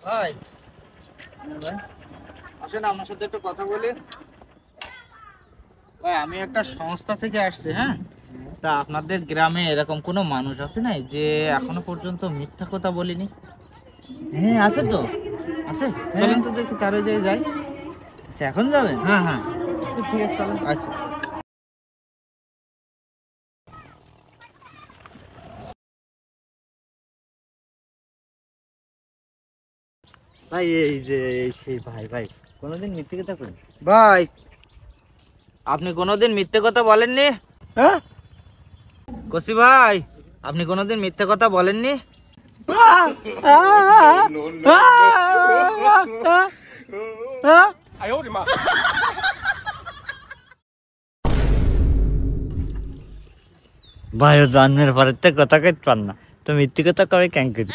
ভাই ভাই আসেন আপনার সাথে একটু কথা বলি। ভাই আমি একটা সংস্থা থেকে আসছি, হ্যাঁ। তা আপনাদের গ্রামে এরকম কোনো মানুষ আছে নাই যে এখনো পর্যন্ত মিথ্যা কথা বলিনি? হ্যাঁ আছে তো। আছে? হ্যাঁ। চলেন তো দেখি তার ওই জায়গায় যাই। আচ্ছা, এখন যাবেন? হ্যাঁ হ্যাঁ, তো ঠিক আছে, চলেন। আচ্ছা। ভাই এই যে সেই ভাই ভাই কোনোদিন মিথ্যে কথা করেন? ভাই আপনি কোনোদিন মিথ্যে কথা বলেননি? হ্যাঁ? কসি ভাই আপনি কোনোদিন মিথ্যে কথা বলেননি? ভাই ও জন্মের পরের থেকে কথা কইতে পার না, তো মিথ্যে কথা কবে কেন করি?